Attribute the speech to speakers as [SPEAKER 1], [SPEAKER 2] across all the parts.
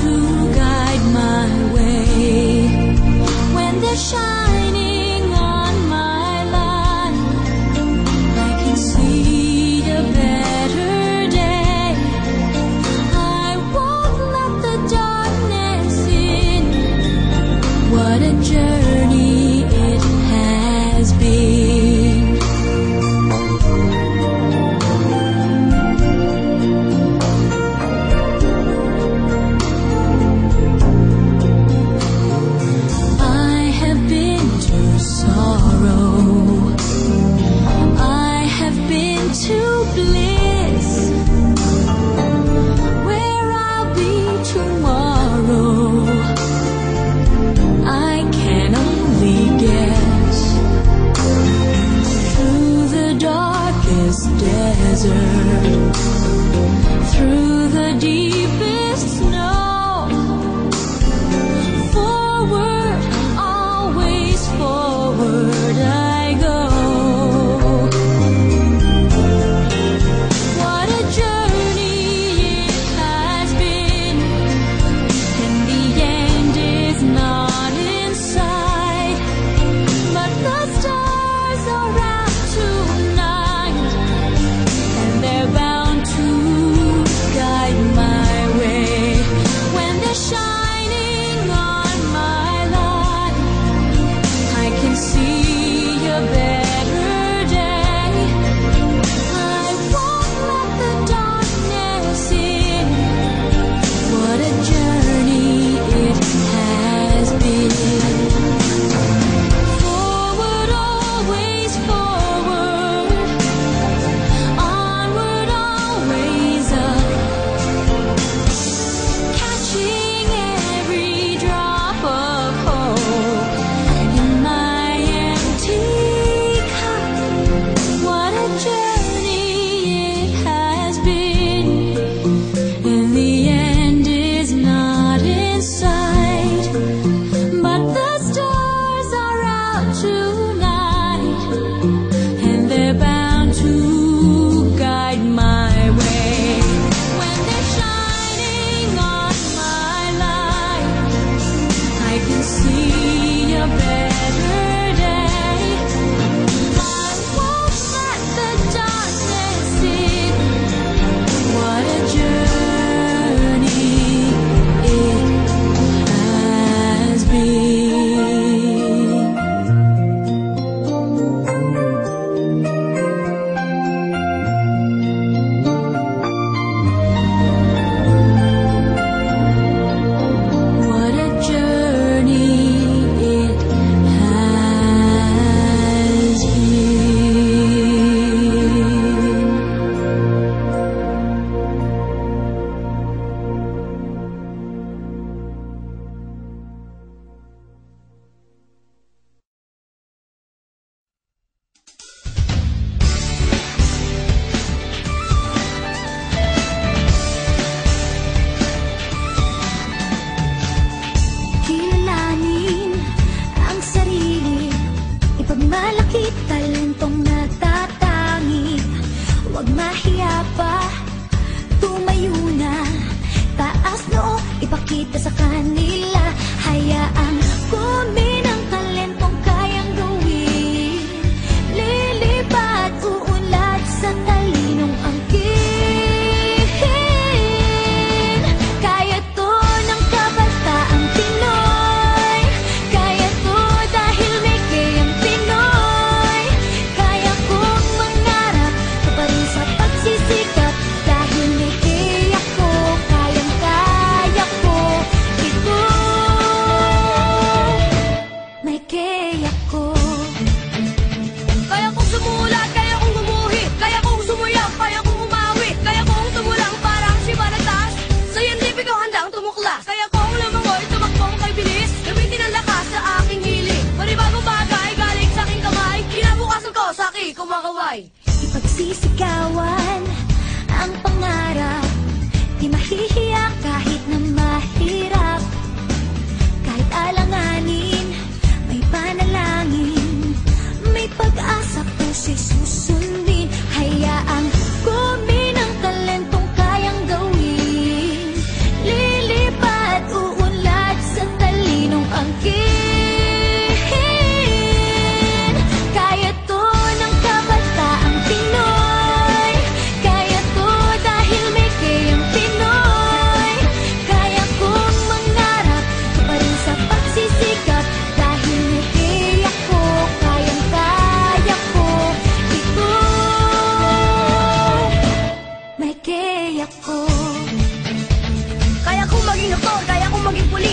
[SPEAKER 1] to guide my way. When they're shining on my life, I can see a better day. I won't let the darkness in. What a journey it has been. I have been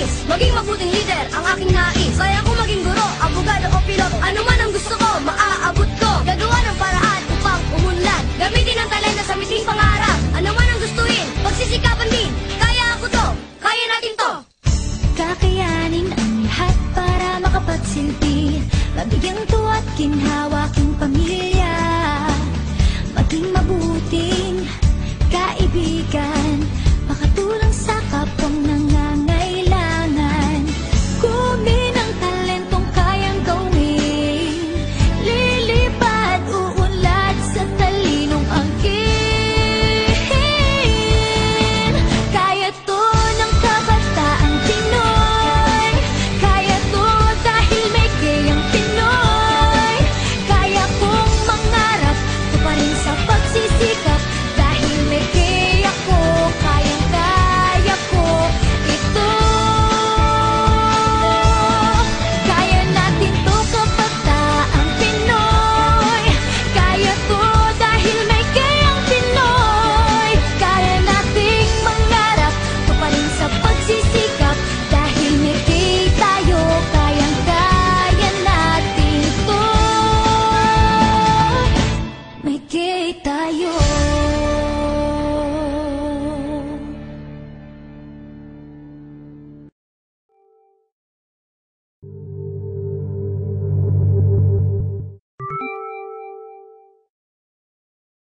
[SPEAKER 2] nais. Maging mabuting leader ang aking nais. Kaya kung maging guro, abogado o piloto, ano man ang gusto ko, maaabot ko. Gagawa ng paraan upang umunlad. Gamitin ang talento sa miting pangarap. Ano man ang gustuin, pagsisikapan din. Kaya ako to, kaya natin to.
[SPEAKER 1] Kakayanin ang lahat para makapagsilbi. Mabigyang tuwa't ginhawaking pamilya. Maging mabuting kaibigan.